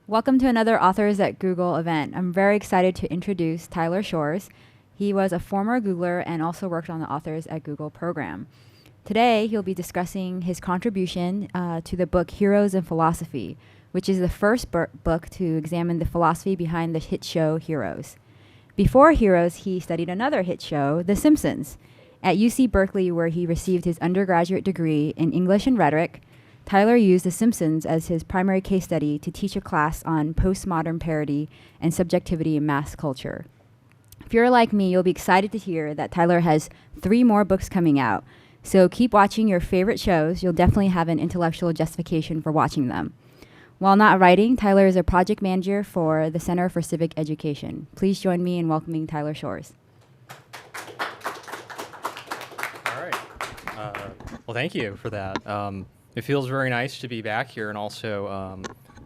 Welcome to another Authors at Google event. I'm very excited to introduce Tyler Shores. He was a former Googler and also worked on the Authors at Google program. Today, he'll be discussing his contribution to the book Heroes in Philosophy, which is the first book to examine the philosophy behind the hit show Heroes. Before Heroes, he studied another hit show, The Simpsons. At UC Berkeley, where he received his undergraduate degree in English and Rhetoric, Tyler used The Simpsons as his primary case study to teach a class on postmodern parody and subjectivity in mass culture. If you're like me, you'll be excited to hear that Tyler has 3 more books coming out. So keep watching your favorite shows. You'll definitely have an intellectual justification for watching them. While not writing, Tyler is a project manager for the Center for Civic Education. Please join me in welcoming Tyler Shores. All right. Well, thank you for that. It feels very nice to be back here, and also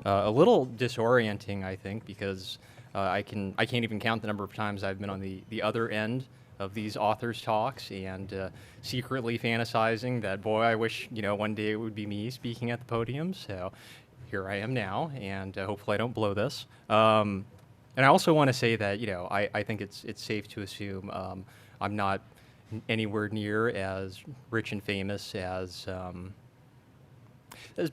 a little disorienting, I think, because I can't even count the number of times I've been on the other end of these authors' talks, and secretly fantasizing that, boy, I wish one day it would be me speaking at the podium. So here I am now, and hopefully I don't blow this. And I also want to say that I think it's safe to assume I'm not anywhere near as rich and famous as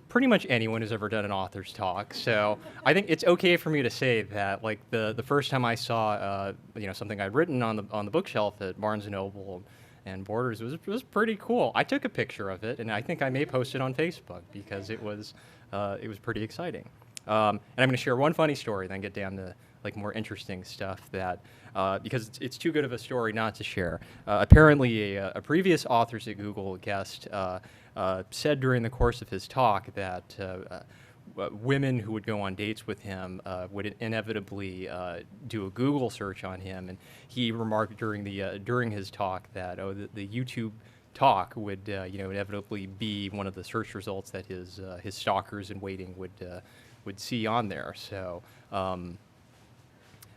pretty much anyone who's ever done an author's talk. So I think it's okay for me to say that, like, the first time I saw something I'd written on the bookshelf at Barnes and Noble and Borders, it was pretty cool. I took a picture of it, and I think I may post it on Facebook because it was pretty exciting. And I'm going to share one funny story, then get down to more interesting stuff that because it's too good of a story not to share. Apparently, a previous Authors at Google guest said during the course of his talk that women who would go on dates with him would inevitably do a Google search on him, and he remarked during his talk that the YouTube talk would inevitably be one of the search results that his stalkers in waiting would see on there. So.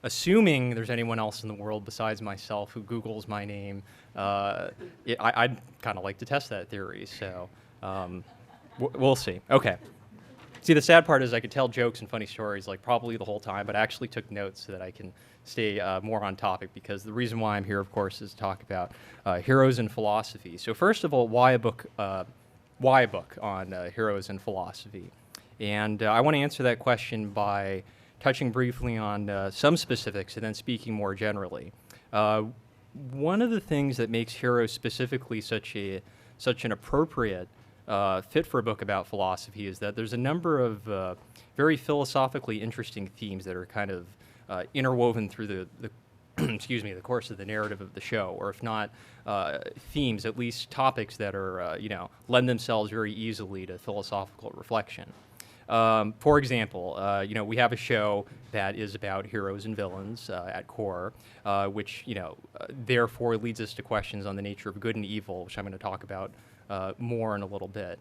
Assuming there's anyone else in the world besides myself who Googles my name, I'd kind of like to test that theory. So we'll see. Okay. See, the sad part is I could tell jokes and funny stories probably the whole time, but I actually took notes so that I can stay more on topic, because the reason why I'm here, of course, is to talk about heroes in philosophy. So first of all, why a book on heroes in philosophy? And I want to answer that question by touching briefly on some specifics and then speaking more generally. One of the things that makes Hiro specifically such an appropriate fit for a book about philosophy is that there's a number of very philosophically interesting themes that are kind of interwoven through the excuse me, the course of the narrative of the show, or if not themes, at least topics that are lend themselves very easily to philosophical reflection. For example, we have a show that is about heroes and villains at core, which therefore leads us to questions on the nature of good and evil, which I'm going to talk about more in a little bit.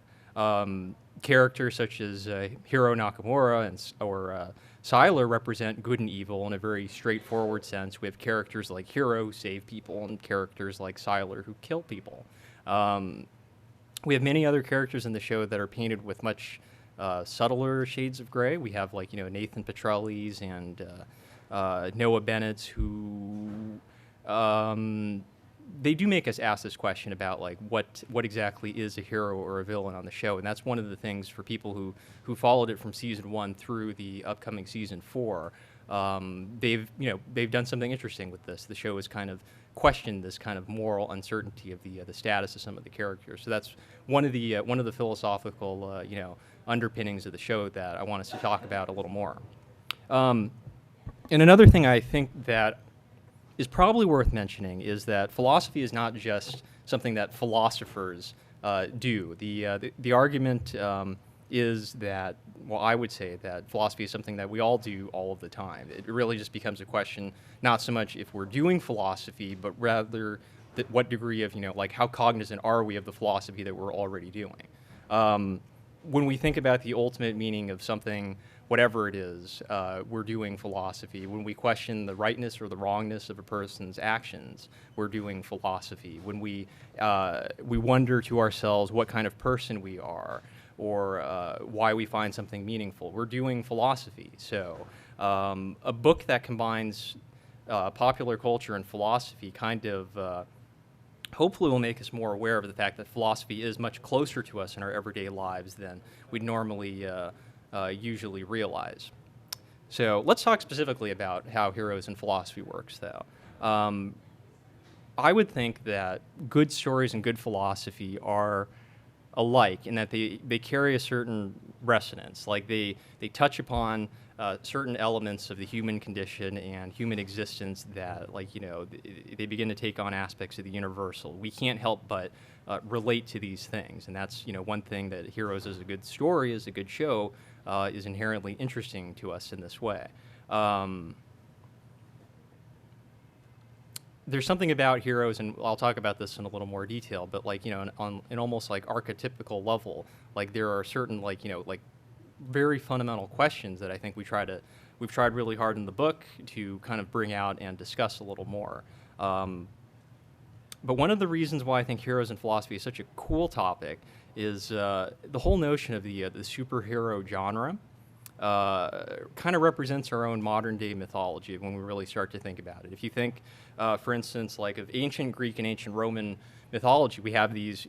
Characters such as Hiro Nakamura or Sylar represent good and evil in a very straightforward sense. We have characters like Hiro who save people, and characters like Sylar who kill people. We have many other characters in the show that are painted with much subtler shades of gray. We have Nathan Petrelli's and Noah Bennett's, who they do make us ask this question about what exactly is a hero or a villain on the show, and that's one of the things for people who followed it from season 1 through the upcoming season 4. They've done something interesting with this. The show has kind of questioned this kind of moral uncertainty of the status of some of the characters. So that's one of the philosophical underpinnings of the show that I want us to talk about a little more. And another thing I think that is probably worth mentioning is that philosophy is not just something that philosophers do. The argument is that, well, I would say that philosophy is something that we all do all of the time. It really just becomes a question, not so much if we're doing philosophy, but rather what degree of, how cognizant are we of the philosophy that we're already doing. When we think about the ultimate meaning of something, whatever it is, we're doing philosophy. When we question the rightness or the wrongness of a person's actions, we're doing philosophy. When we wonder to ourselves what kind of person we are, or why we find something meaningful. We're doing philosophy. So a book that combines popular culture and philosophy kind of hopefully will make us more aware of the fact that philosophy is much closer to us in our everyday lives than we'd normally usually realize. So let's talk specifically about how Heroes in Philosophy works, though. I would think that good stories and good philosophy are alike in that they carry a certain resonance. Like they touch upon certain elements of the human condition and human existence that, like, they begin to take on aspects of the universal. We can't help but relate to these things, and that's one thing that Heroes as a good story, as a good show, is inherently interesting to us in this way. There's something about Heroes, and I'll talk about this in a little more detail, but like, on an almost like archetypical level, like there are certain like very fundamental questions that I think we've tried really hard in the book to kind of bring out and discuss a little more. But one of the reasons why I think Heroes in Philosophy is such a cool topic is the whole notion of the superhero genre. Kind of represents our own modern day mythology when we really start to think about it. If you think, for instance, like of ancient Greek and ancient Roman mythology, we have these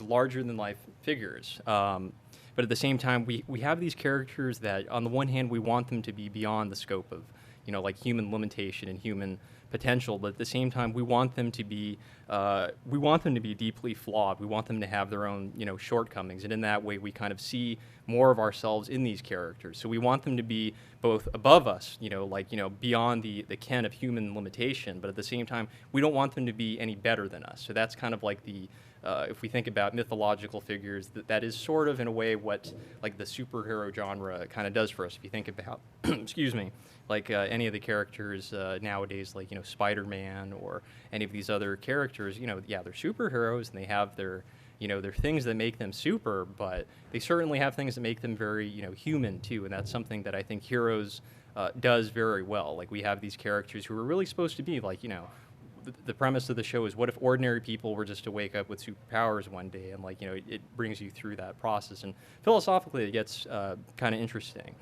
larger than life figures. But at the same time, we have these characters that, on the one hand, we want them to be beyond the scope of, like human limitation and human potential, but at the same time, we want them to be deeply flawed. We want them to have their own, shortcomings, and in that way, we kind of see more of ourselves in these characters. So we want them to be both above us, beyond the ken of human limitation, but at the same time, we don't want them to be any better than us. So that's kind of like if we think about mythological figures, that is sort of in a way what like the superhero genre kind of does for us. If you think about, excuse me, like any of the characters nowadays, like Spider-Man or any of these other characters, yeah, they're superheroes and they have their their things that make them super, but they certainly have things that make them very human too, and that's something that I think Heroes does very well. Like we have these characters who are really supposed to be like the premise of the show is, what if ordinary people were just to wake up with superpowers one day, and like it brings you through that process, and philosophically it gets kind of interesting.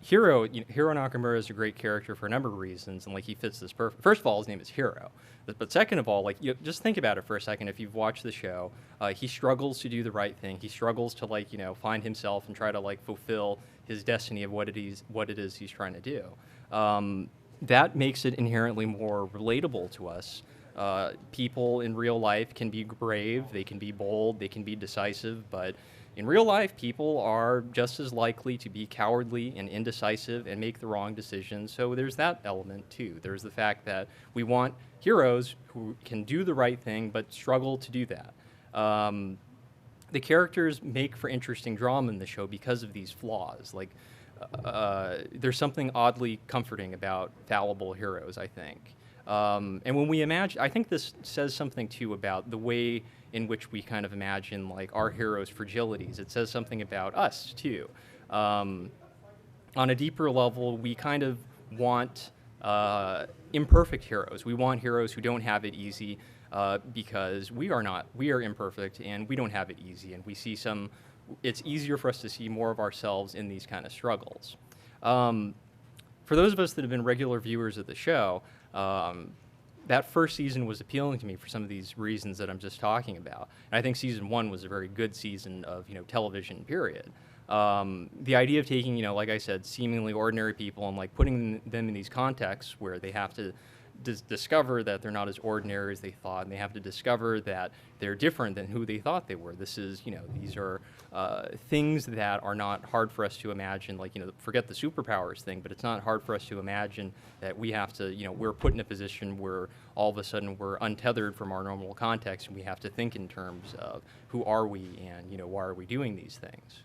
Hiro Nakamura is a great character for a number of reasons, and like he fits this perfect. First of all, his name is Hiro, but second of all, like just think about it for a second. If you've watched the show, he struggles to do the right thing. He struggles to like find himself and try to like fulfill his destiny of what it is he's trying to do. That makes it inherently more relatable to us. People in real life can be brave, they can be bold, they can be decisive, but in real life, people are just as likely to be cowardly and indecisive and make the wrong decisions. So there's that element too. There's the fact that we want heroes who can do the right thing but struggle to do that. The characters make for interesting drama in the show because of these flaws. Like, there's something oddly comforting about fallible heroes, I think. And when we imagine, I think this says something too about the way in which we kind of imagine like our heroes' fragilities. It says something about us too. On a deeper level, we kind of want imperfect heroes. We want heroes who don't have it easy because we are imperfect and we don't have it easy, and we see it's easier for us to see more of ourselves in these kind of struggles. For those of us that have been regular viewers of the show, that first season was appealing to me for some of these reasons that I'm just talking about. And I think season 1 was a very good season of television, period. The idea of taking, like I said, seemingly ordinary people and like putting them in these contexts where they have to discover that they're not as ordinary as they thought, and they have to discover that they're different than who they thought they were. This is, these are things that are not hard for us to imagine, like, forget the superpowers thing, but it's not hard for us to imagine that we have to, we're put in a position where all of a sudden we're untethered from our normal context, and we have to think in terms of who are we and, why are we doing these things.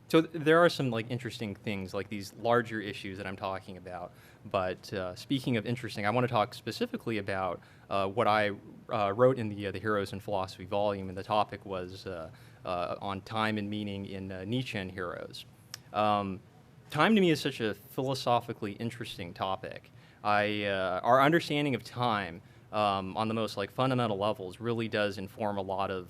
So there are some like interesting things, like these larger issues that I'm talking about. But speaking of interesting, I want to talk specifically about what I wrote in the Heroes in Philosophy volume, and the topic was on time and meaning in Nietzschean heroes. Time to me is such a philosophically interesting topic. our understanding of time on the most like fundamental levels really does inform a lot of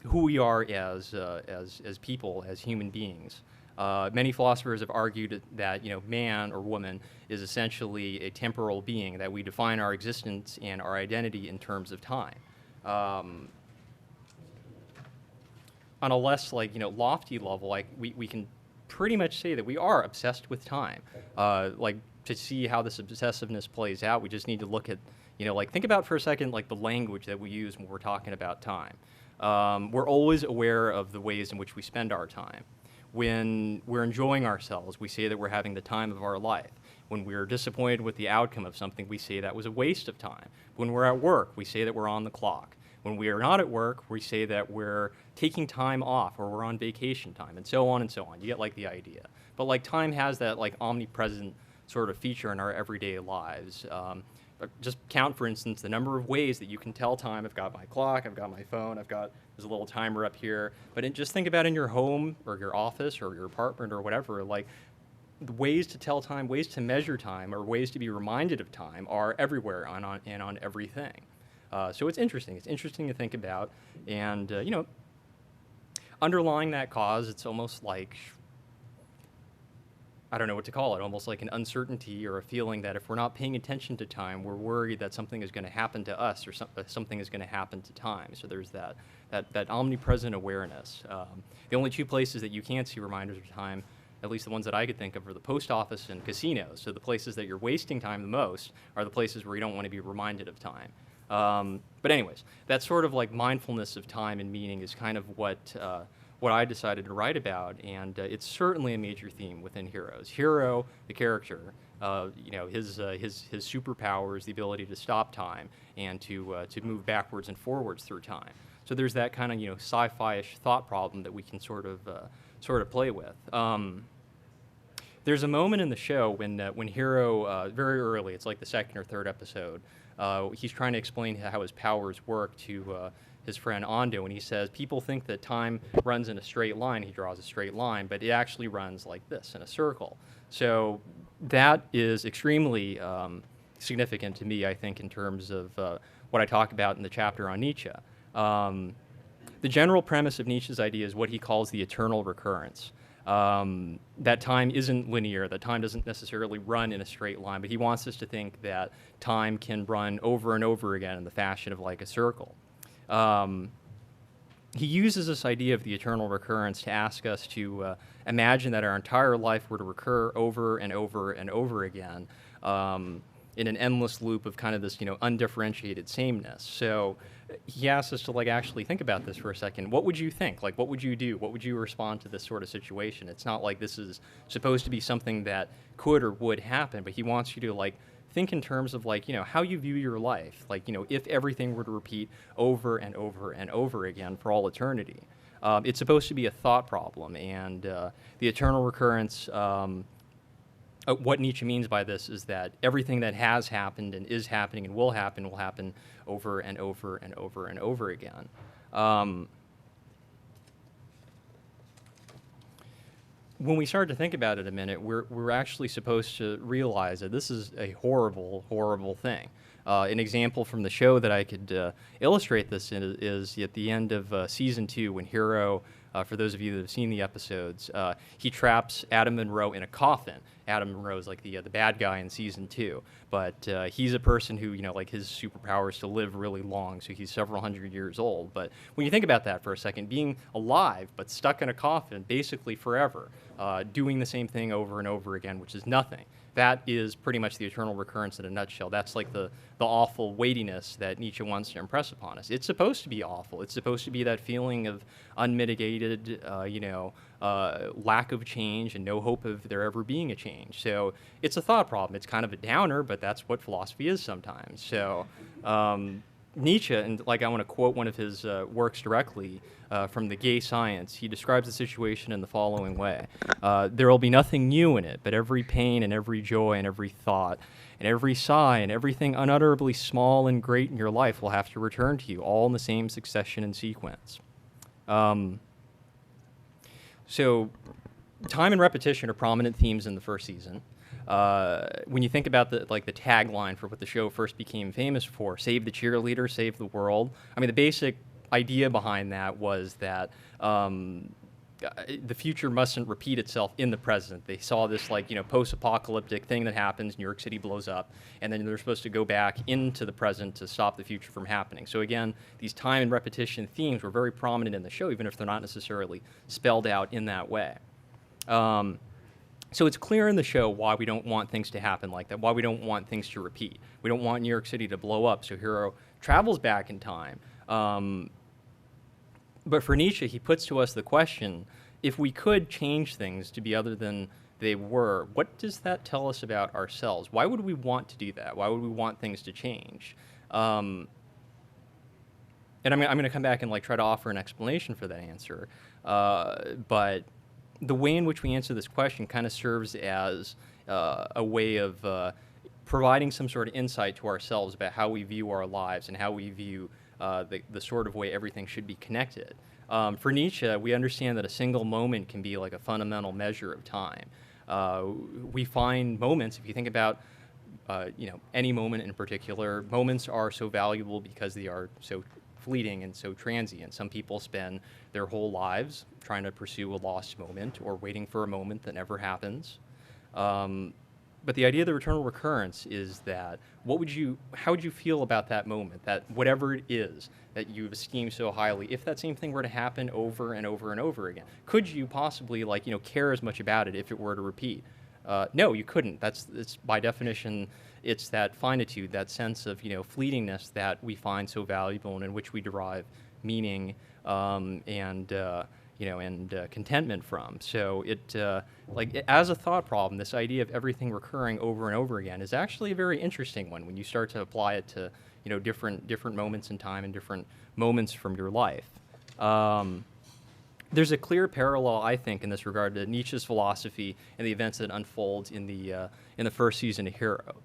who we are as people, as human beings. Many philosophers have argued that man or woman is essentially a temporal being, that we define our existence and our identity in terms of time. On a less lofty level, we can pretty much say that we are obsessed with time. To see how this obsessiveness plays out, we just need to look at think about for a second the language that we use when we're talking about time. We're always aware of the ways in which we spend our time. When we're enjoying ourselves, we say that we're having the time of our life. When we're disappointed with the outcome of something, we say that was a waste of time. When we're at work, we say that we're on the clock. When we are not at work, we say that we're taking time off or we're on vacation time, and so on and so on. You get the idea. But time has that omnipresent sort of feature in our everyday lives. Just count, for instance, the number of ways that you can tell time. I've got my clock, I've got my phone, there's a little timer up here. But just think about in your home or your office or your apartment or whatever, the ways to tell time, ways to measure time, or ways to be reminded of time are everywhere and on everything. So it's interesting. It's interesting to think about. And, underlying that cause, it's almost I don't know what to call it, almost like an uncertainty or a feeling that if we're not paying attention to time, we're worried that something is going to happen to us or something is going to happen to time. So there's that omnipresent awareness. The only two places that you can't see reminders of time, at least the ones that I could think of, are the post office and casinos. So the places that you're wasting time the most are the places where you don't want to be reminded of time. But anyways, that sort of mindfulness of time and meaning is kind of what I decided to write about, and it's certainly a major theme within Hiro's. Hiro, the character, his superpower is the ability to stop time and to move backwards and forwards through time. So there's that kind of sci-fi-ish thought problem that we can sort of play with. There's a moment in the show when Hiro, very early, it's the second or third episode, he's trying to explain how his powers work to his friend Ando, and he says people think that time runs in a straight line. He draws a straight line, but it actually runs like this in a circle. So that is extremely significant to me, I think, in terms of what I talk about in the chapter on Nietzsche. The general premise of Nietzsche's idea is what he calls the eternal recurrence. That time isn't linear, that time doesn't necessarily run in a straight line, but he wants us to think that time can run over and over again in the fashion of a circle. He uses this idea of the eternal recurrence to ask us to imagine that our entire life were to recur over and over and over again in an endless loop of kind of this, undifferentiated sameness. So he asks us to actually think about this for a second. What would you think? What would you do? What would you respond to this sort of situation? It's not like this is supposed to be something that could or would happen, but he wants you to think in terms of how you view your life. If everything were to repeat over and over and over again for all eternity. It's supposed to be a thought problem, and the eternal recurrence, what Nietzsche means by this is that everything that has happened and is happening and will happen over and over and over and over again. When we start to think about it a minute, we're actually supposed to realize that this is a horrible, horrible thing. An example from the show that I could illustrate this in is at the end of season 2 when Hiro, for those of you that have seen the episodes, he traps Adam Monroe in a coffin. Adam Monroe is the bad guy in season 2, but he's a person who his superpower is to live really long, so he's several hundred years old. But when you think about that for a second, being alive but stuck in a coffin basically forever, doing the same thing over and over again, which is nothing. That is pretty much the eternal recurrence in a nutshell. That's the awful weightiness that Nietzsche wants to impress upon us. It's supposed to be awful. It's supposed to be that feeling of unmitigated, lack of change and no hope of there ever being a change. So it's a thought problem. It's kind of a downer, but that's what philosophy is sometimes. So Nietzsche, and I want to quote one of his works directly from The Gay Science. He describes the situation in the following way. There will be nothing new in it, but every pain and every joy and every thought and every sigh and everything unutterably small and great in your life will have to return to you, all in the same succession and sequence. So time and repetition are prominent themes in the first season. when you think about the tagline for what the show first became famous for, "Save the cheerleader, save the world." I mean, the basic idea behind that was that the future mustn't repeat itself in the present. They saw this post-apocalyptic thing that happens, New York City blows up, and then they're supposed to go back into the present to stop the future from happening. So again, these time and repetition themes were very prominent in the show, even if they're not necessarily spelled out in that way. So it's clear in the show why we don't want things to happen like that, why we don't want things to repeat. We don't want New York City to blow up, so Hiro travels back in time. But for Nietzsche, he puts to us the question, if we could change things to be other than they were, what does that tell us about ourselves? Why would we want to do that? Why would we want things to change? And I'm going to come back and try to offer an explanation for that answer. But the way in which we answer this question kind of serves as a way of providing some sort of insight to ourselves about how we view our lives and how we view the sort of way everything should be connected. For Nietzsche, we understand that a single moment can be like a fundamental measure of time. We find moments, if you think about any moment in particular, moments are so valuable because they are so fleeting and so transient. Some people spend their whole lives trying to pursue a lost moment or waiting for a moment that never happens. But the idea of the eternal recurrence is that how would you feel about that moment, that whatever it is that you've esteemed so highly, if that same thing were to happen over and over and over again? Could you possibly care as much about it if it were to repeat? No, you couldn't. It's by definition, it's that finitude, that sense of fleetingness that we find so valuable and in which we derive meaning and contentment from. So as a thought problem, this idea of everything recurring over and over again is actually a very interesting one when you start to apply it to different moments in time and different moments from your life. There's a clear parallel, I think, in this regard to Nietzsche's philosophy and the events that unfold in the first season of Hero.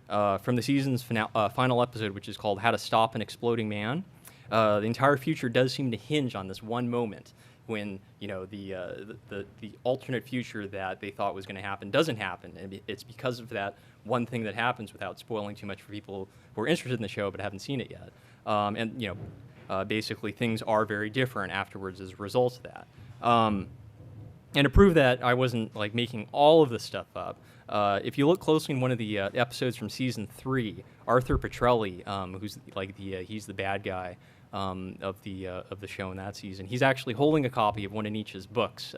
From the season's final episode, which is called "How to Stop an Exploding Man," the entire future does seem to hinge on this one moment when the alternate future that they thought was going to happen doesn't happen, and it's because of that one thing that happens, without spoiling too much for people who are interested in the show but haven't seen it yet. Basically things are very different afterwards as a result of that. And to prove that I wasn't making all of this stuff up, if you look closely in one of the episodes from season 3, Arthur Petrelli, who's he's the bad guy of the show in that season, he's actually holding a copy of one of Nietzsche's books,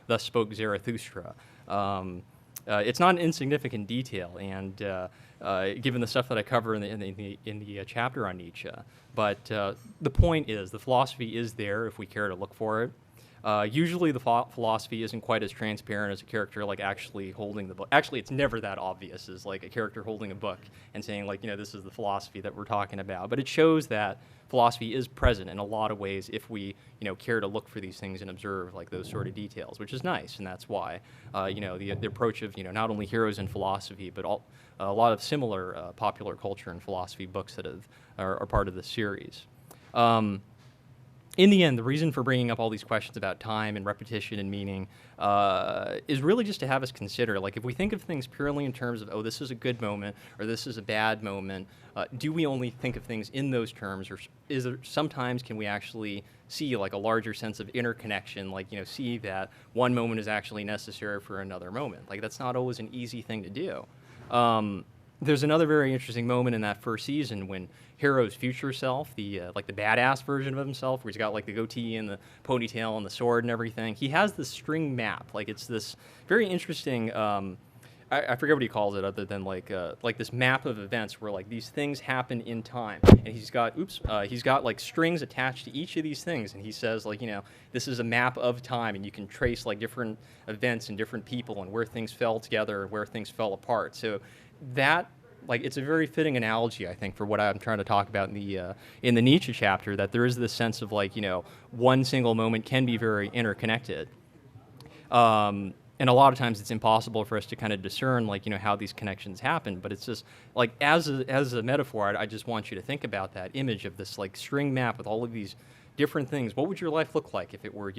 Thus Spoke Zarathustra. It's not an insignificant detail, and given the stuff that I cover in the chapter on Nietzsche. But the point is, the philosophy is there if we care to look for it. Usually the philosophy isn't quite as transparent as a character actually holding the book. Actually, it's never that obvious as a character holding a book and saying this is the philosophy that we're talking about. But it shows that philosophy is present in a lot of ways if we care to look for these things and observe those sort of details, which is nice. And that's why the approach of not only heroes in philosophy but a lot of similar popular culture and philosophy books that are part of this series. In the end, the reason for bringing up all these questions about time and repetition and meaning is really just to have us consider, if we think of things purely in terms of, oh, this is a good moment or this is a bad moment, do we only think of things in those terms, or sometimes can we actually see a larger sense of interconnection, see that one moment is actually necessary for another moment? That's not always an easy thing to do. There's another very interesting moment in that first season when Hiro's future self, the badass version of himself, where he's got the goatee and the ponytail and the sword and everything, he has this string map. It's this very interesting, I forget what he calls it other than this map of events where these things happen in time. And he's got strings attached to each of these things, and he says this is a map of time, and you can trace different events and different people and where things fell together and where things fell apart. So that it's a very fitting analogy, I think, for what I'm trying to talk about in the Nietzsche chapter, that there is this sense of one single moment can be very interconnected. And a lot of times it's impossible for us to kind of discern how these connections happen, but it's just as a metaphor, I just want you to think about that image of this string map with all of these different things. What would your life look like if it were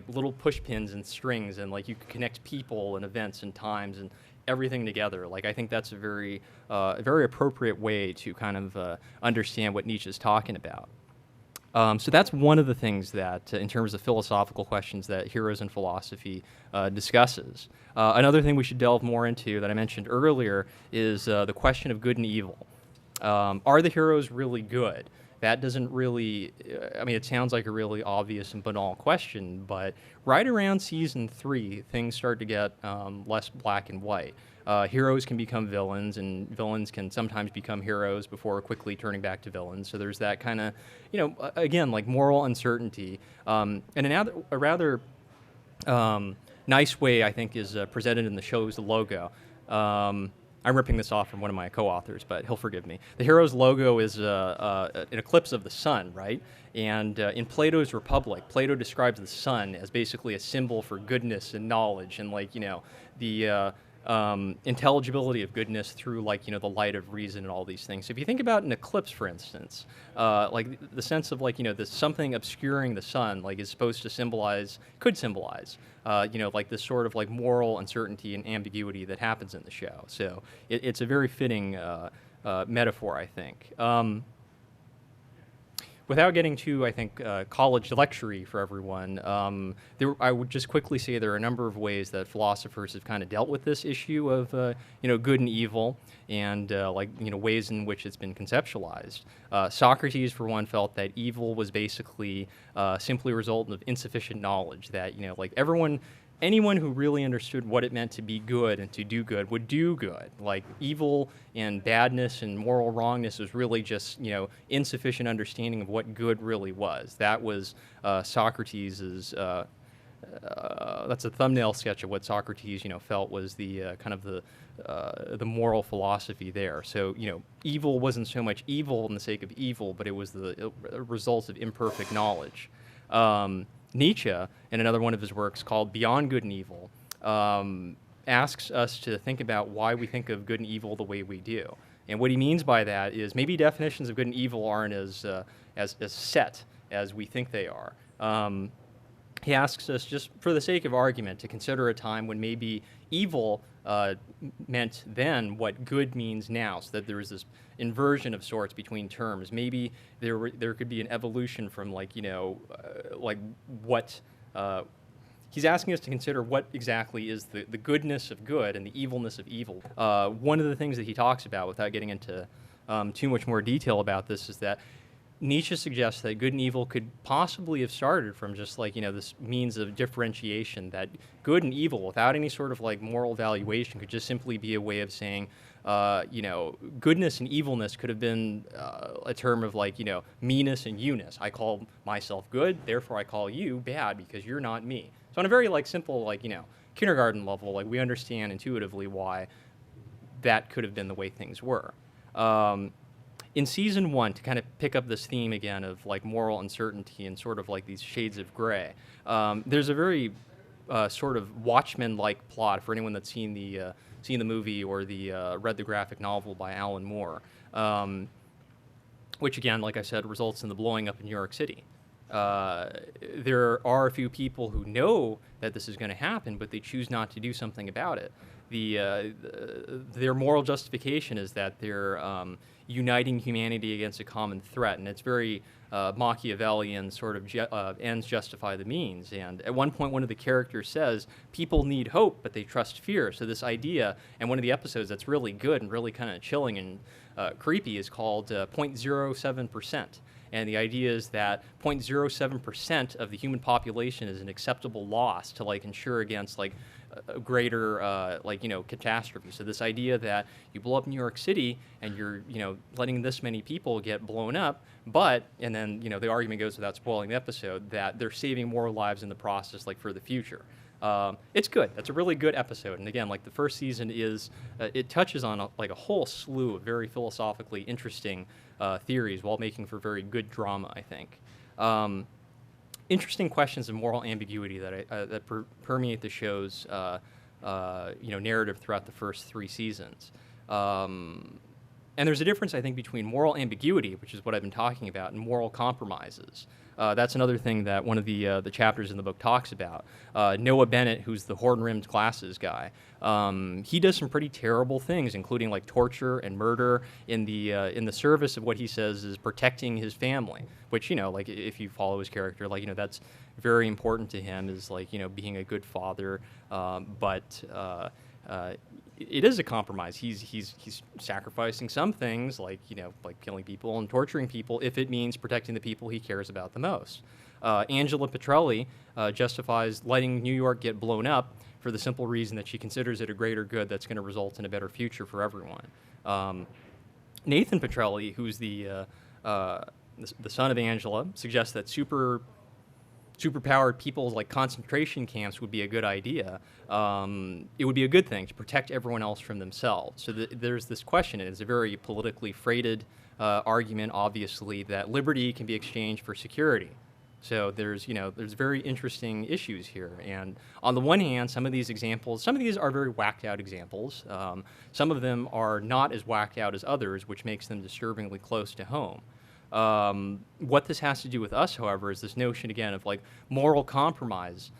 little push pins and strings, and you could connect people and events and times and everything together. Like I think that's a very appropriate way to kind of understand what Nietzsche's talking about. So that's one of the things that, in terms of philosophical questions, that Heroes in Philosophy discusses. Another thing we should delve more into that I mentioned earlier is the question of good and evil. Are the heroes really good? That doesn't really, I mean, it sounds like a really obvious and banal question, but right around season 3, things start to get less black and white. Heroes can become villains, and villains can sometimes become heroes before quickly turning back to villains. So there's that kind of, again, like moral uncertainty. And a rather nice way, I think, is presented in the show's logo. I'm ripping this off from one of my co-authors, but he'll forgive me. The hero's logo is an eclipse of the sun, right? And in Plato's Republic, Plato describes the sun as basically a symbol for goodness and knowledge, and the intelligibility of goodness through the light of reason and all these things. So if you think about an eclipse, for instance, like the sense of this something obscuring the sun, is supposed to could symbolize this sort of moral uncertainty and ambiguity that happens in the show. So it's a very fitting metaphor, I think. Without getting too, I think, college lecture-y for everyone, I would just quickly say there are a number of ways that philosophers have kind of dealt with this issue of, good and evil, and ways in which it's been conceptualized. Socrates, for one, felt that evil was basically simply a result of insufficient knowledge. That anyone who really understood what it meant to be good and to do good would do good. Like evil and badness and moral wrongness was really just, insufficient understanding of what good really was. That was Socrates's, that's a thumbnail sketch of what Socrates, felt was the kind of the moral philosophy there. So, evil wasn't so much evil in the sake of evil, but it was the result of imperfect knowledge. Nietzsche, in another one of his works called Beyond Good and Evil, asks us to think about why we think of good and evil the way we do. And what he means by that is maybe definitions of good and evil aren't as set as we think they are. He asks us, just for the sake of argument, to consider a time when maybe evil meant then what good means now, so that there is this inversion of sorts between terms. Maybe there could be an evolution from what he's asking us to consider what exactly is the goodness of good and the evilness of evil. One of the things that he talks about, without getting into too much more detail about this, is that Nietzsche suggests that good and evil could possibly have started from just this means of differentiation, that good and evil without any sort of moral evaluation could just simply be a way of saying, goodness and evilness could have been a term of meanness and you-ness. I call myself good, therefore I call you bad because you're not me. So on a very simple kindergarten level, we understand intuitively why that could have been the way things were. In season 1, to kind of pick up this theme again of moral uncertainty and sort of these shades of gray, there's a very sort of Watchmen-like plot for anyone that's seen the movie or read the graphic novel by Alan Moore, which again, like I said, results in the blowing up of New York City. There are a few people who know that this is going to happen, but they choose not to do something about it. Their moral justification is that they're uniting humanity against a common threat, and it's very Machiavellian sort of ends justify the means. And at one point, one of the characters says, people need hope, but they trust fear. So this idea, and one of the episodes that's really good and really kind of chilling and creepy is called 0.07%. And the idea is that 0.07% of the human population is an acceptable loss to insure against a greater catastrophe. So this idea that you blow up New York City and you're letting this many people get blown up, and then the argument goes, without spoiling the episode, that they're saving more lives in the process for the future. It's good. It's a really good episode. And again, the first season is it touches on a whole slew of very philosophically interesting theories while making for very good drama, I think. Interesting questions of moral ambiguity that permeate the show's narrative throughout the first 3 seasons. And there's a difference, I think, between moral ambiguity, which is what I've been talking about, and moral compromises. That's another thing that one of the chapters in the book talks about. Noah Bennett, who's the horn-rimmed glasses guy, he does some pretty terrible things, including like torture and murder in the service of what he says is protecting his family. Which, you know, like if you follow his character, like, you know, that's very important to him, is like, you know, being a good father, but it is a compromise. He's sacrificing some things, like, you know, like killing people and torturing people, if it means protecting the people he cares about the most. Angela Petrelli justifies letting New York get blown up for the simple reason that she considers it a greater good that's going to result in a better future for everyone. Nathan Petrelli, who's the son of Angela, suggests that superpowered people's like concentration camps would be a good idea. It would be a good thing to protect everyone else from themselves. So there's this question, and it's a very politically freighted argument, obviously, that liberty can be exchanged for security. So there's very interesting issues here. And on the one hand, some of these are very whacked out examples. Some of them are not as whacked out as others, which makes them disturbingly close to home. What this has to do with us, however, is this notion, again, of like moral compromise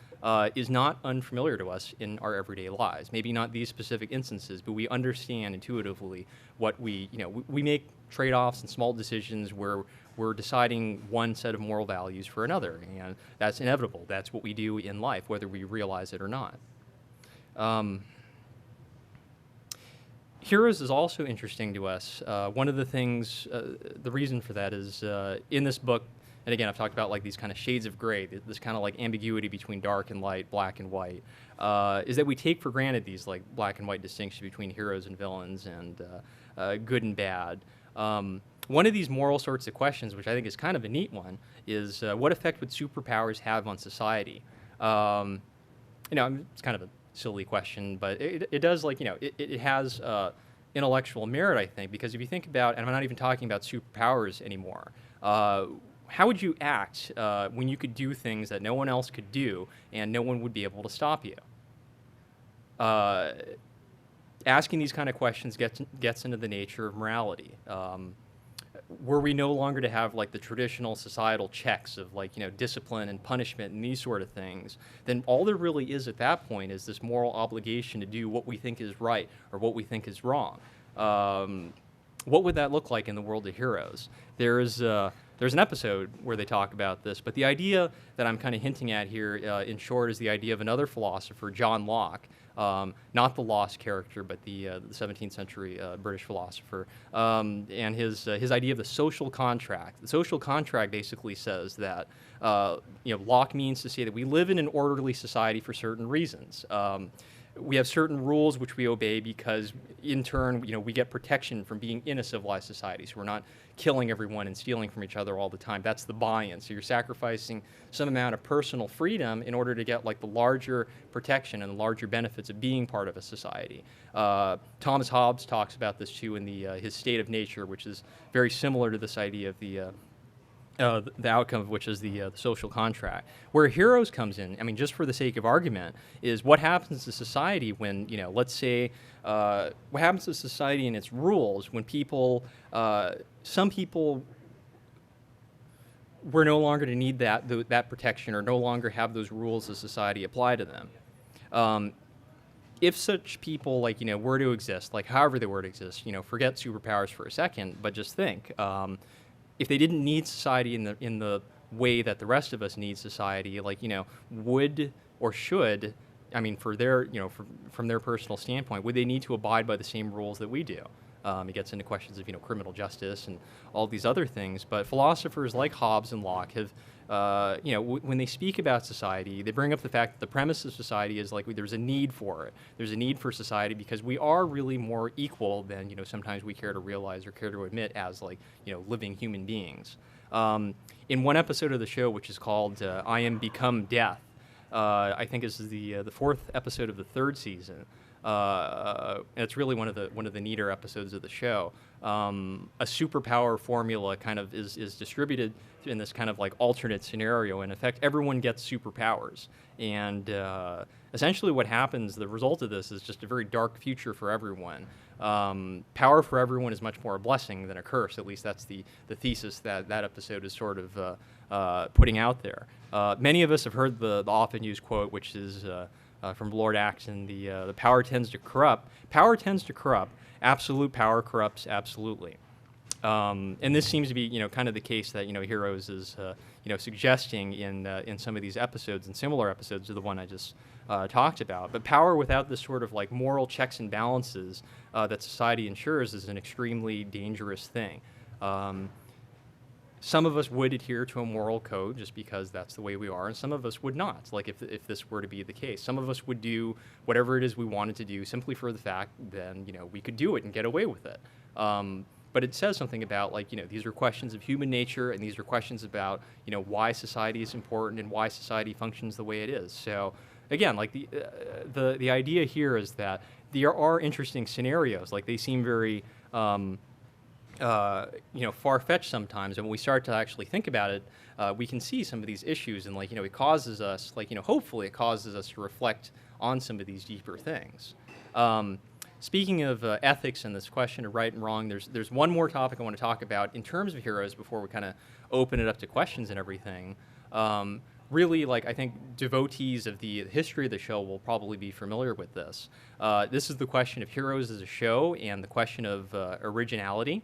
is not unfamiliar to us in our everyday lives. Maybe not these specific instances, but we understand intuitively what we make trade-offs and small decisions where we're deciding one set of moral values for another, and that's inevitable. That's what we do in life, whether we realize it or not. Heroes is also interesting to us. One of the things, the reason for that is in this book, and again, I've talked about like these kind of shades of gray, this kind of like ambiguity between dark and light, black and white, is that we take for granted these like black and white distinctions between heroes and villains and good and bad. One of these moral sorts of questions, which I think is kind of a neat one, is what effect would superpowers have on society? It's kind of a silly question, but it does, like, it has intellectual merit, I think, because if you think about, and I'm not even talking about superpowers anymore, how would you act when you could do things that no one else could do and no one would be able to stop you? Asking these kind of questions gets into the nature of morality. Were we no longer to have like the traditional societal checks of like, discipline and punishment and these sort of things, then all there really is at that point is this moral obligation to do what we think is right or what we think is wrong. What would that look like in the world of heroes? There's an episode where they talk about this, but the idea that I'm kind of hinting at here, in short, is the idea of another philosopher, John Locke, not the lost character, but the 17th century British philosopher, and his idea of the social contract. The social contract basically says that, Locke means to say that we live in an orderly society for certain reasons. We have certain rules which we obey because, in turn, we get protection from being in a civilized society. So we're not killing everyone and stealing from each other all the time. That's the buy-in. So you're sacrificing some amount of personal freedom in order to get like the larger protection and the larger benefits of being part of a society. Thomas Hobbes talks about this too in his State of Nature, which is very similar to this idea of the outcome of which is the social contract. Where heroes comes in, I mean, just for the sake of argument, is what happens to society when, let's say, what happens to society and its rules when some people were no longer to need that protection or no longer have those rules of society apply to them. If such people, were to exist, however they were to exist, forget superpowers for a second, but just think, if they didn't need society in the way that the rest of us need society, would or should, I mean, for their, from their personal standpoint, would they need to abide by the same rules that we do? It gets into questions of, criminal justice and all these other things. But philosophers like Hobbes and Locke have, when they speak about society, they bring up the fact that the premise of society is there's a need for it. There's a need for society because we are really more equal than, sometimes we care to realize or care to admit as living human beings. In one episode of the show, which is called I Am Become Death, I think this is the fourth episode of the third season, and it's really one of the neater episodes of the show. A superpower formula kind of is distributed in this kind of like alternate scenario. In effect, everyone gets superpowers, and essentially what happens, the result of this is just a very dark future for everyone. Power for everyone is much more a blessing than a curse. At least that's the thesis that episode is sort of putting out there. Many of us have heard the often used quote, which is from Lord Acton, the power tends to corrupt. Power tends to corrupt. Absolute power corrupts absolutely. And this seems to be, kind of the case that, Heroes is, suggesting in some of these episodes and similar episodes to the one I just talked about. But power without this sort of like moral checks and balances that society ensures is an extremely dangerous thing. Some of us would adhere to a moral code just because that's the way we are, and some of us would not, like if this were to be the case. Some of us would do whatever it is we wanted to do simply for the fact then, we could do it and get away with it. But it says something about, like, these are questions of human nature, and these are questions about, why society is important and why society functions the way it is. So, again, like the idea here is that there are interesting scenarios. Like, they seem very, far-fetched sometimes, and when we start to actually think about it, we can see some of these issues, and, like, it causes us, like, hopefully it causes us to reflect on some of these deeper things. Speaking of ethics and this question of right and wrong, there's one more topic I want to talk about in terms of Heroes before we kind of open it up to questions and everything. Really, like, I think devotees of the history of the show will probably be familiar with this. This is the question of Heroes as a show and the question of originality.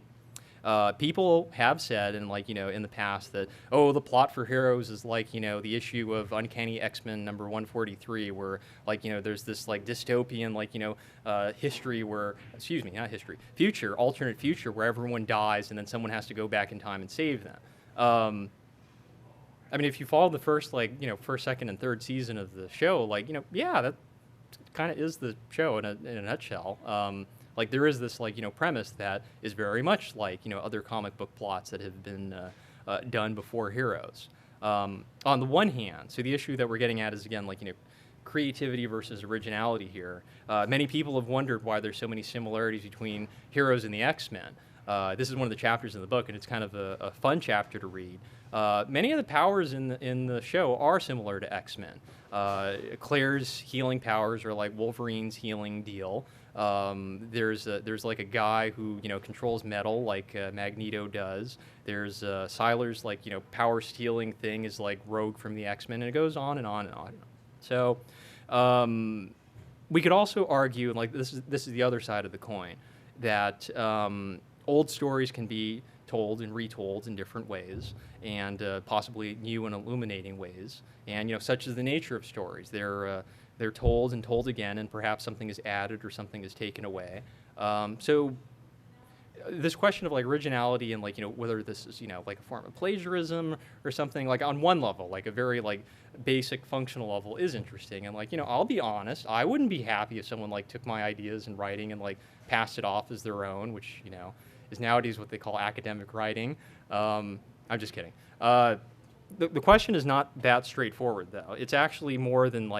People have said, and in the past that, the plot for Heroes is like, the issue of Uncanny X-Men number 143, where, there's this, dystopian, history where, future, alternate future, where everyone dies and then someone has to go back in time and save them. If you follow the first, first, second, and third season of the show, that kind of is the show in a nutshell. There is this, premise that is very much like, other comic book plots that have been done before Heroes. On the one hand, so the issue that we're getting at is, again, creativity versus originality here. Many people have wondered why there's so many similarities between Heroes and the X-Men. This is one of the chapters in the book, and it's kind of a fun chapter to read. Many of the powers in the show are similar to X-Men. Claire's healing powers are like Wolverine's healing deal. There's like a guy who controls metal like Magneto does. There's Sylar's power stealing thing is like Rogue from the X-Men, and it goes on and on and on. So we could also argue, and this is the other side of the coin, that old stories can be told and retold in different ways, and possibly new and illuminating ways. And such is the nature of stories. They're told and told again, and perhaps something is added or something is taken away. So this question of originality and whether this is a form of plagiarism or something, on one level, a very basic functional level, is interesting. And I'll be honest, I wouldn't be happy if someone took my ideas in writing and passed it off as their own, which is nowadays what they call academic writing. I'm just kidding. The question is not that straightforward, though. It's actually more than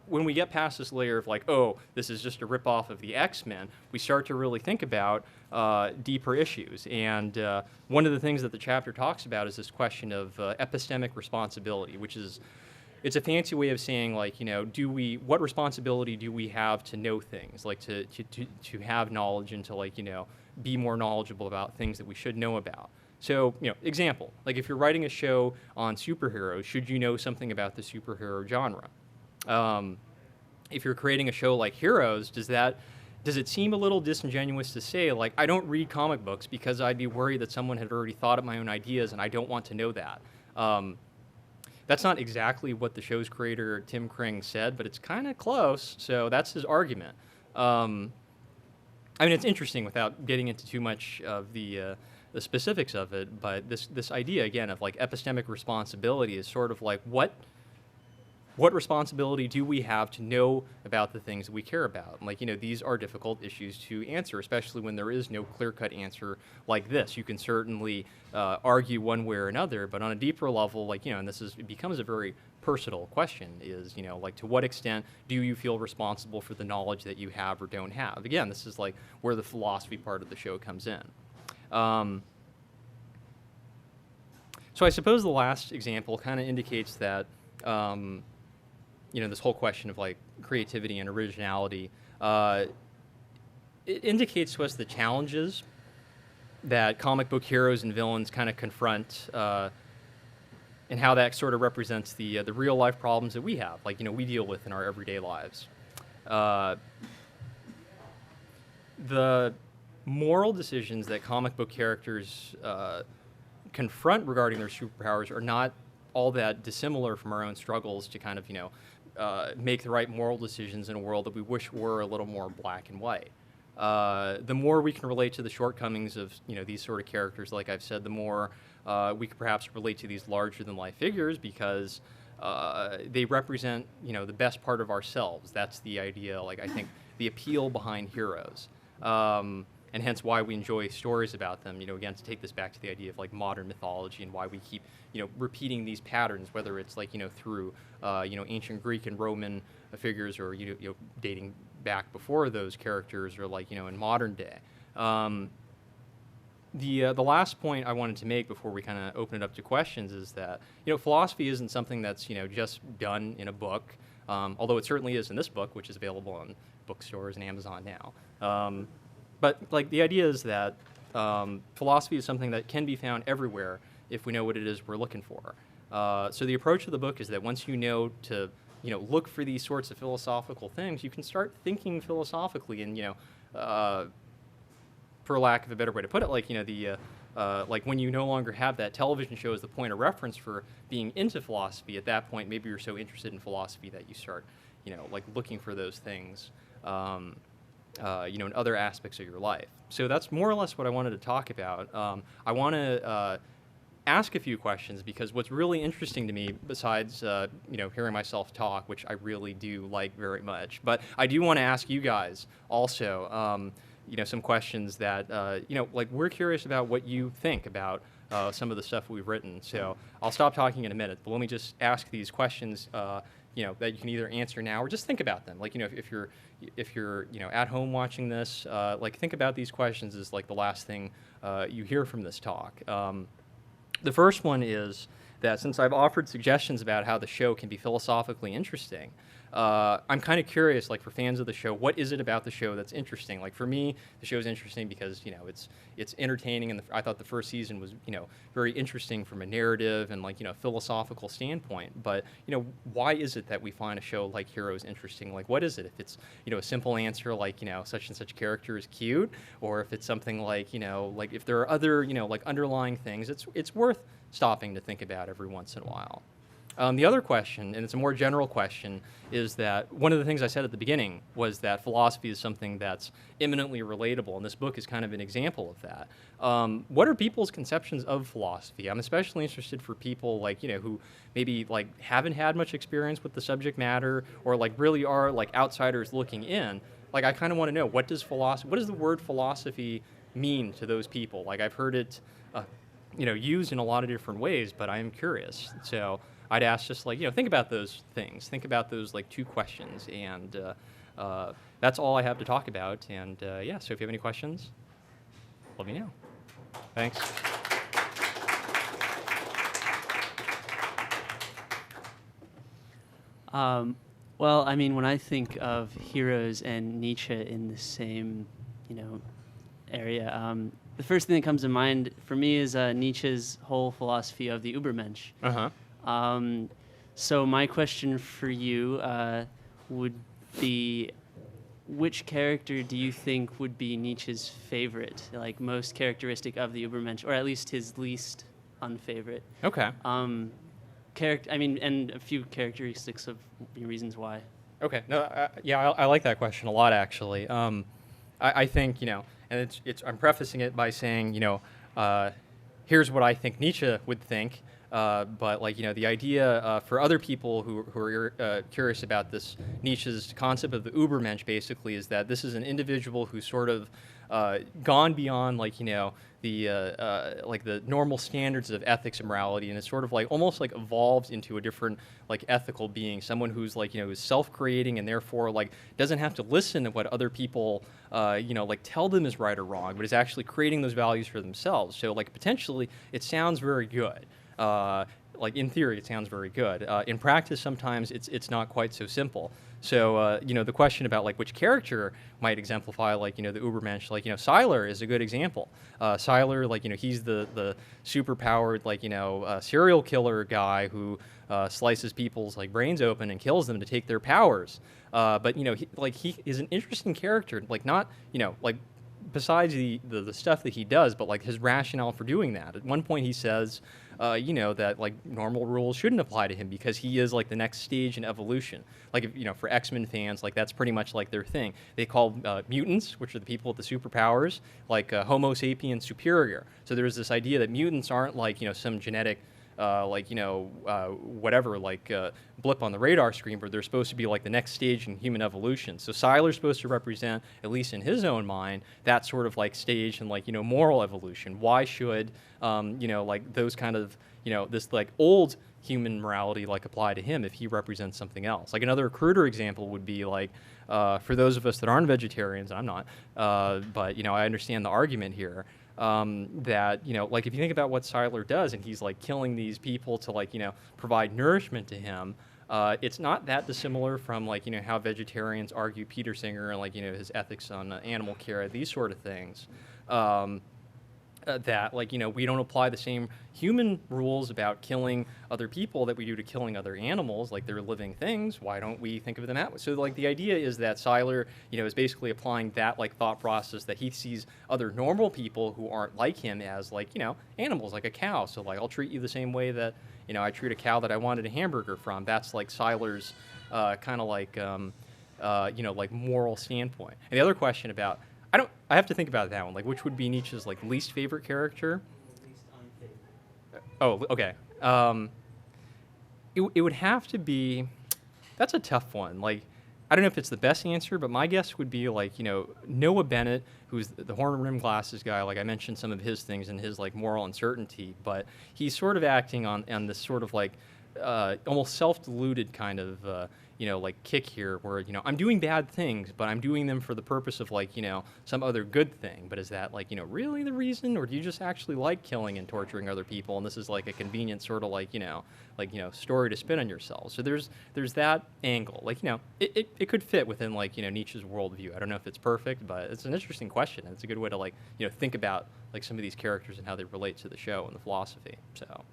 when we get past this layer of this is just a ripoff of the X-Men, we start to really think about deeper issues. And one of the things that the chapter talks about is this question of epistemic responsibility, which is, it's a fancy way of saying what responsibility do we have to know things, to have knowledge and to be more knowledgeable about things that we should know about. So, example, if you're writing a show on superheroes, should you know something about the superhero genre? If you're creating a show like Heroes, does it seem a little disingenuous to say, I don't read comic books because I'd be worried that someone had already thought of my own ideas and I don't want to know that? That's not exactly what the show's creator, Tim Kring, said, but it's kind of close, so that's his argument. It's interesting without getting into too much of the specifics of it, but this idea, again, of epistemic responsibility is sort of what responsibility do we have to know about the things that we care about? Like, these are difficult issues to answer, especially when there is no clear-cut answer like this. You can certainly argue one way or another, but on a deeper level, like, and it becomes a very personal question is, like, to what extent do you feel responsible for the knowledge that you have or don't have? Again, this is like where the philosophy part of the show comes in. So I suppose the last example kind of indicates that, this whole question of like creativity and originality, it indicates to us the challenges that comic book heroes and villains kind of confront, and how that sort of represents the real life problems that we have, like, we deal with in our everyday lives. The moral decisions that comic book characters confront regarding their superpowers are not all that dissimilar from our own struggles to kind of, make the right moral decisions in a world that we wish were a little more black and white. The more we can relate to the shortcomings of, these sort of characters, like I've said, the more we could perhaps relate to these larger-than-life figures because they represent, the best part of ourselves. That's the idea, like, I think, the appeal behind heroes. And hence why we enjoy stories about them, again, to take this back to the idea of like modern mythology and why we keep, repeating these patterns, whether it's like, through, ancient Greek and Roman figures or, dating back before those characters or like, in modern day. The last point I wanted to make before we kind of open it up to questions is that, philosophy isn't something that's, just done in a book, although it certainly is in this book, which is available on bookstores and Amazon now. But like the idea is that philosophy is something that can be found everywhere if we know what it is we're looking for. So the approach of the book is that once you know to look for these sorts of philosophical things, you can start thinking philosophically. And for lack of a better way to put it, like like when you no longer have that television show as the point of reference for being into philosophy, at that point maybe you're so interested in philosophy that you start like looking for those things. In other aspects of your life. So that's more or less what I wanted to talk about. I want to ask a few questions because what's really interesting to me, besides hearing myself talk, which I really do like very much, but I do want to ask you guys also, some questions that like we're curious about what you think about some of the stuff we've written. So I'll stop talking in a minute, but let me just ask these questions. That you can either answer now or just think about them. Like, if you're at home watching this, like think about these questions as like the last thing you hear from this talk. The first one is that since I've offered suggestions about how the show can be philosophically interesting, I'm kind of curious, like for fans of the show, what is it about the show that's interesting? Like for me, the show is interesting because it's entertaining, and I thought the first season was very interesting from a narrative and like philosophical standpoint. But why is it that we find a show like Heroes interesting? Like what is it? If it's a simple answer like such and such character is cute, or if it's something like like if there are other like underlying things, it's worth stopping to think about every once in a while. The other question, and it's a more general question, is that one of the things I said at the beginning was that philosophy is something that's eminently relatable, and this book is kind of an example of that. What are people's conceptions of philosophy? I'm especially interested for people like, who maybe like haven't had much experience with the subject matter or like really are like outsiders looking in. Like I kind of want to know, what does the word philosophy mean to those people? Like I've heard it used in a lot of different ways, but I am curious. So I'd ask just like, think about those things. Think about those like two questions. And that's all I have to talk about. And so if you have any questions, let me know. Thanks. Well, I mean, when I think of heroes and Nietzsche in the same, area, the first thing that comes to mind for me is Nietzsche's whole philosophy of the Übermensch. Uh-huh. So my question for you would be, which character do you think would be Nietzsche's favorite, like most characteristic of the Übermensch, or at least his least unfavorite? Okay. And a few characteristics of reasons why. Okay. No, I like that question a lot, actually. I think, and I'm prefacing it by saying, here's what I think Nietzsche would think. But like the idea for other people who are curious about this, Nietzsche's concept of the Übermensch basically is that this is an individual who's sort of gone beyond the normal standards of ethics and morality, and it's sort of like almost like evolves into a different like ethical being, someone who's like is self-creating and therefore like doesn't have to listen to what other people like tell them is right or wrong, but is actually creating those values for themselves. So like potentially it sounds very good. Like in theory, it sounds very good. In practice, sometimes it's not quite so simple. So the question about like which character might exemplify like the Übermensch, like Sylar is a good example. Sylar, like he's the superpowered like serial killer guy who slices people's like brains open and kills them to take their powers. But he is an interesting character, like not like besides the stuff that he does, but like his rationale for doing that. At one point he says, that like normal rules shouldn't apply to him because he is like the next stage in evolution. Like if, for X-Men fans, like that's pretty much like their thing. They call mutants, which are the people with the superpowers, like Homo sapiens superior. So there's this idea that mutants aren't like some genetic whatever, like blip on the radar screen, but they're supposed to be like the next stage in human evolution. So Sylar's supposed to represent, at least in his own mind, that sort of like stage in like moral evolution. Why should like those kind of this like old human morality like apply to him if he represents something else? Like another cruder example would be like for those of us that aren't vegetarians, I'm not, but I understand the argument here. That like if you think about what Sylar does, and he's like killing these people to like provide nourishment to him, it's not that dissimilar from like how vegetarians argue Peter Singer and like his ethics on animal care, these sort of things. That like we don't apply the same human rules about killing other people that we do to killing other animals, like they're living things. Why don't we think of them that way? So like the idea is that Sylar is basically applying that like thought process that he sees other normal people who aren't like him as like animals, like a cow. So like I'll treat you the same way that I treat a cow that I wanted a hamburger from. That's like Sylar's kind of like like moral standpoint. And the other question about I have to think about that one. Like, which would be Nietzsche's like least favorite character? Least unfavorite. Oh, okay. It would have to be. That's a tough one. Like, I don't know if it's the best answer, but my guess would be like Noah Bennett, who's the horn rimmed glasses guy. Like I mentioned some of his things and his like moral uncertainty, but he's sort of acting on this sort of like almost self-deluded kind of like kick here where I'm doing bad things, but I'm doing them for the purpose of like some other good thing. But is that like really the reason, or do you just actually like killing and torturing other people, and this is like a convenient sort of like story to spin on yourself? So there's that angle. Like it could fit within like Nietzsche's worldview. I don't know if it's perfect, but it's an interesting question, and it's a good way to like think about like some of these characters and how they relate to the show and the philosophy. So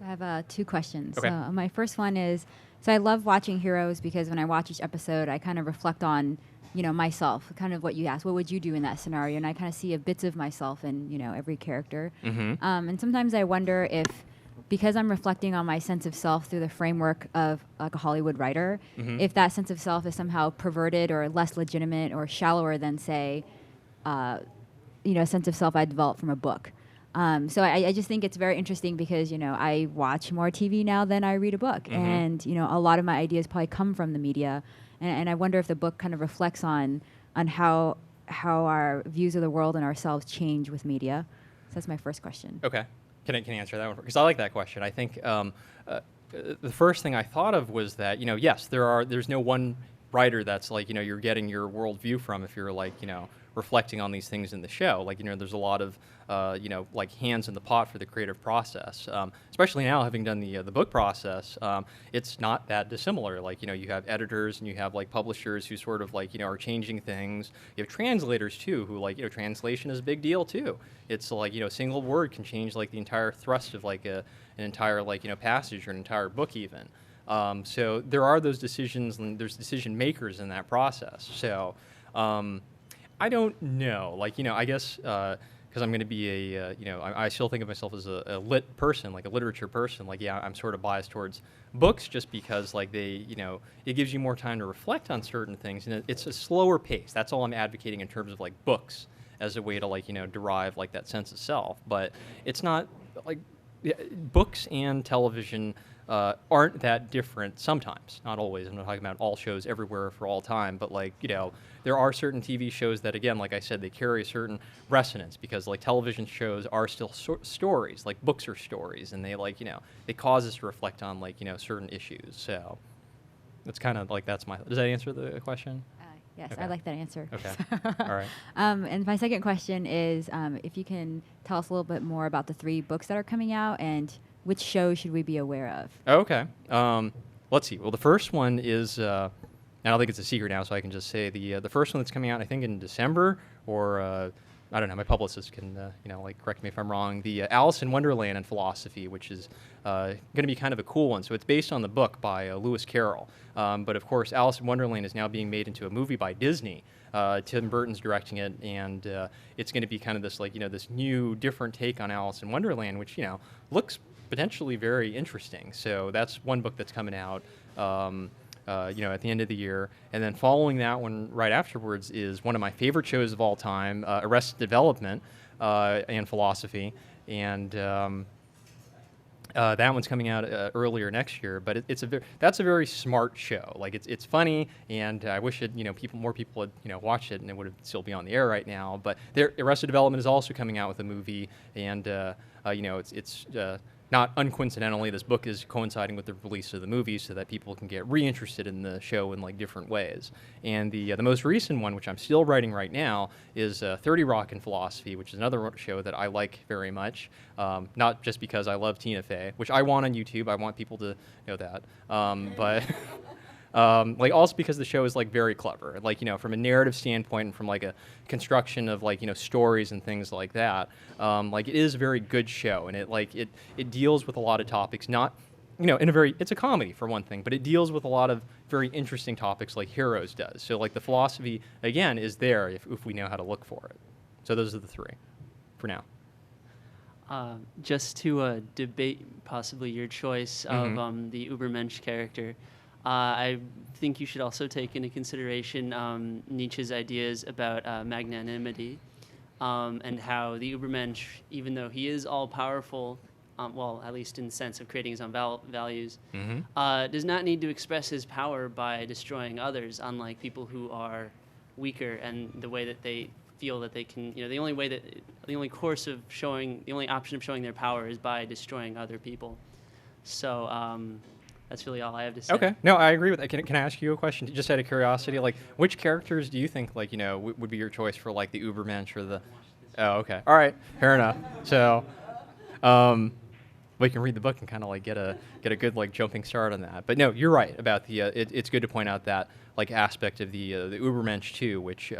I have two questions. Okay. So my first one is, so I love watching Heroes because when I watch each episode, I kind of reflect on, myself, kind of what you asked. What would you do in that scenario? And I kind of see bits of myself in, every character. Mm-hmm. And sometimes I wonder if, because I'm reflecting on my sense of self through the framework of like a Hollywood writer, Mm-hmm. if that sense of self is somehow perverted or less legitimate or shallower than, say, a sense of self I developed from a book. So I just think it's very interesting because, I watch more TV now than I read a book. Mm-hmm. And, a lot of my ideas probably come from the media. And I wonder if the book kind of reflects on how our views of the world and ourselves change with media. So that's my first question. Okay. Can I answer that one? Because I like that question. I think the first thing I thought of was that, yes, there's no one writer that's like, you're getting your worldview from if you're like, reflecting on these things in the show. Like, there's a lot of, like hands in the pot for the creative process. Especially now, having done the book process, it's not that dissimilar. Like, you have editors and you have like publishers who sort of like, are changing things. You have translators too, who like, translation is a big deal too. It's like, a single word can change like the entire thrust of like an entire like, passage or an entire book even. So there are those decisions and there's decision makers in that process. So, I don't know, like, I guess, because I'm going to be I still think of myself as a lit person, like a literature person. Like, yeah, I'm sort of biased towards books just because, like, they, it gives you more time to reflect on certain things, and it's a slower pace. That's all I'm advocating in terms of, like, books as a way to like derive like that sense of self. But it's not like books and television aren't that different sometimes, not always. I'm not talking about all shows everywhere for all time, but like, there are certain TV shows that, again, like I said, they carry a certain resonance because like television shows are still stories, like books are stories, and they like, they cause us to reflect on like, certain issues. So it's kind of like, does that answer the question? Yes, Okay. I like that answer. Okay. All right. And my second question is if you can tell us a little bit more about the 3 books that are coming out and which shows should we be aware of? Okay. Let's see. Well, the first one is, I don't think it's a secret now, so I can just say the first one that's coming out, I think in December, or I don't know. My publicist can, like correct me if I'm wrong. The Alice in Wonderland and Philosophy, which is going to be kind of a cool one. So it's based on the book by Lewis Carroll, but of course, Alice in Wonderland is now being made into a movie by Disney. Tim Burton's directing it, and it's going to be kind of this like this new, different take on Alice in Wonderland, which looks potentially very interesting. So that's one book that's coming out, at the end of the year. And then following that one right afterwards is one of my favorite shows of all time, Arrested Development and Philosophy. And that one's coming out earlier next year. But that's a very smart show. Like it's funny, and I wish more people had watched it, and it would still be on the air right now. But Arrested Development is also coming out with a movie, and it's not uncoincidentally, this book is coinciding with the release of the movie so that people can get reinterested in the show in like different ways. And the most recent one, which I'm still writing right now, is 30 Rock and Philosophy, which is another show that I like very much. Not just because I love Tina Fey, which I want on YouTube. I want people to know that. But like also because the show is like very clever, like from a narrative standpoint and from like a construction of like stories and things like that. Like it is a very good show, and it deals with a lot of topics. Not in a it's a comedy for one thing, but it deals with a lot of very interesting topics like Heroes does. So like the philosophy again is there if we know how to look for it. So those are the 3 for now. Just to debate possibly your choice of the Übermensch character, I think you should also take into consideration Nietzsche's ideas about magnanimity and how the Übermensch, even though he is all-powerful, well, at least in the sense of creating his own values, does not need to express his power by destroying others, unlike people who are weaker and the way that they feel that they can, the only option of showing their power is by destroying other people. So that's really all I have to say. Okay. No, I agree with that. Can I ask you a question, just out of curiosity? Like, which characters do you think, like, would be your choice for, like, the Übermensch or the... Oh, okay. All right. Fair enough. So, we can read the book and kind of, like, get a good, like, jumping start on that. But, no, you're right about the... it's good to point out that, like, aspect of the Übermensch, too, which...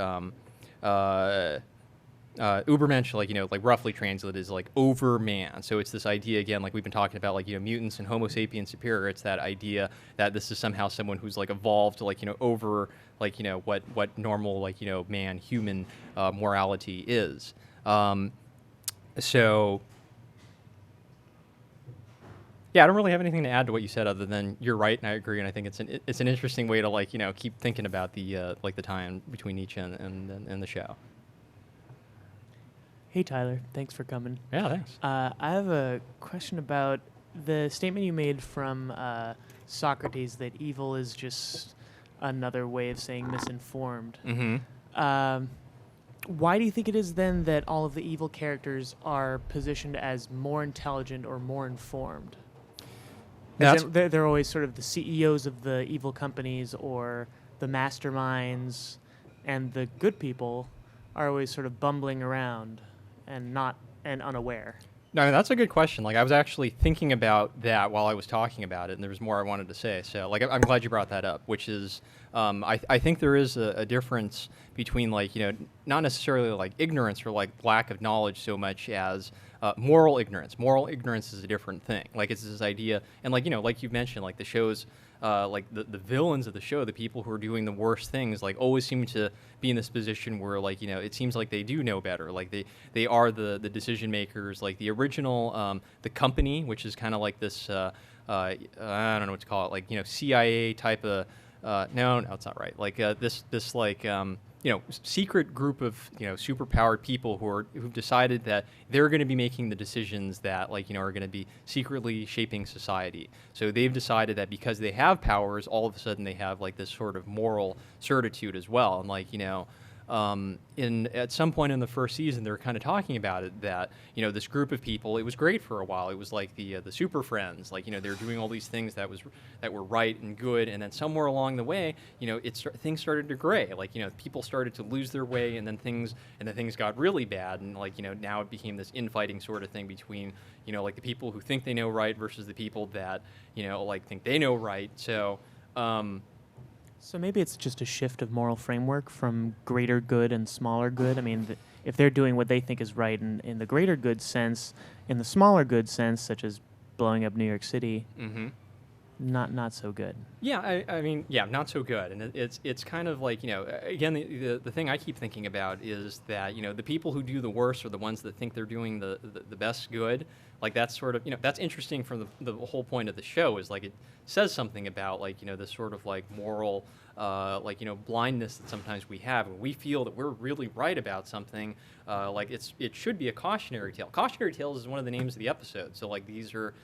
Übermensch, like roughly translated is like overman. So it's this idea again, like we've been talking about, like mutants and Homo sapiens superior. It's that idea that this is somehow someone who's like evolved to like over like what normal like man human morality is. So yeah, I don't really have anything to add to what you said other than you're right and I agree, and I think it's an interesting way to like keep thinking about the like the tie-in between Nietzsche and the show. Hey, Tyler. Thanks for coming. Yeah, thanks. I have a question about the statement you made from Socrates that evil is just another way of saying misinformed. Mm-hmm. Why do you think it is then that all of the evil characters are positioned as more intelligent or more informed? They're always sort of the CEOs of the evil companies or the masterminds, and the good people are always sort of bumbling around and unaware. No, I mean, that's a good question. Like, I was actually thinking about that while I was talking about it, and there was more I wanted to say. So, like, I'm glad you brought that up, which is, I think there is a difference between, like, not necessarily, like, ignorance or, like, lack of knowledge so much as moral ignorance. Moral ignorance is a different thing. Like, it's this idea, and, like, like you've mentioned, like, the show's, like, the villains of the show, the people who are doing the worst things, like, always seem to be in this position where, like, it seems like they do know better. Like, they are the decision makers. Like, the original, the company, which is kind of like this, I don't know what to call it, like, CIA type of, no, it's not right. Like, this like, secret group of superpowered people who've decided that they're going to be making the decisions that are going to be secretly shaping society. So they've decided that because they have powers, all of a sudden they have this sort of moral certitude as well. And at some point in the first season, they were kind of talking about it, that this group of people, it was great for a while. It was like the super friends, they were doing all these things that were right and good, and then somewhere along the way, things started to gray. People started to lose their way, and then things got really bad, and now it became this infighting sort of thing between the people who think they know right versus the people that think they know right. So. So maybe it's just a shift of moral framework from greater good and smaller good. I mean, if they're doing what they think is right in the greater good sense, in the smaller good sense, such as blowing up New York City, not so good. Yeah, I mean, not so good. And it's kind of again, the thing I keep thinking about is that, the people who do the worst are the ones that think they're doing the best good. That's sort of, that's interesting from the whole point of the show is it says something about this sort of moral, blindness that sometimes we have when we feel that we're really right about something. It should be a cautionary tale. Cautionary tales is one of the names of the episode. So these are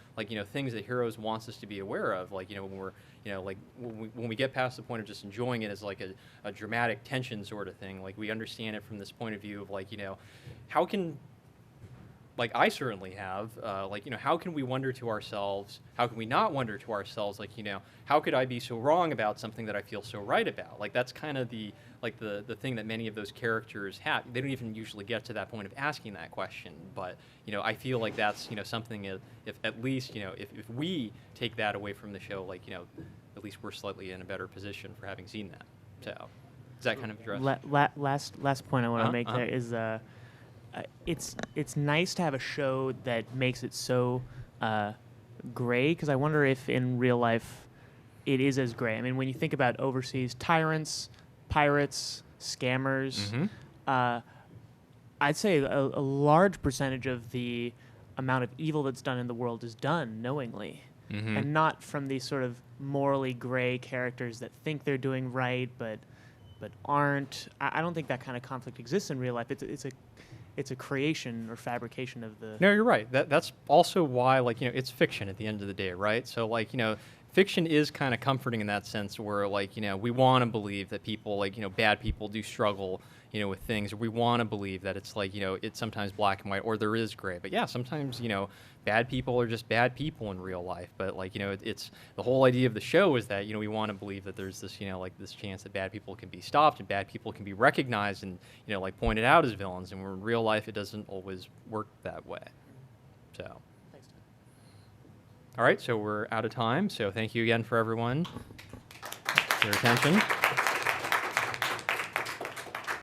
things that Heroes wants us to be aware of. When we're when we get past the point of just enjoying it as a dramatic tension sort of thing, we understand it from this point of view of how can I certainly have, how can we wonder to ourselves, how can we not wonder to ourselves, how could I be so wrong about something that I feel so right about? That's kind of the thing that many of those characters have. They don't even usually get to that point of asking that question, but, I feel that's, something if at least, if we take that away from the show, at least we're slightly in a better position for having seen that. So, does that kind of address? Last point I want to make there is, it's nice to have a show that makes it so gray, because I wonder if in real life it is as gray. I mean, when you think about overseas tyrants, pirates, scammers, I'd say a large percentage of the amount of evil that's done in the world is done knowingly, and not from these sort of morally gray characters that think they're doing right but aren't. I don't think that kind of conflict exists in real life. It's a creation or fabrication of the... No, you're right. That's also why, it's fiction at the end of the day, right? So, fiction is kind of comforting in that sense where, we want to believe that people, bad people do struggle, with things. Or we want to believe that it's, it's sometimes black and white, or there is gray. But, yeah, sometimes, bad people are just bad people in real life. But, it's the whole idea of the show is that, we want to believe that there's this, this chance that bad people can be stopped and bad people can be recognized and, pointed out as villains. And in real life, it doesn't always work that way. So... All right, so we're out of time. So thank you again for everyone for your attention.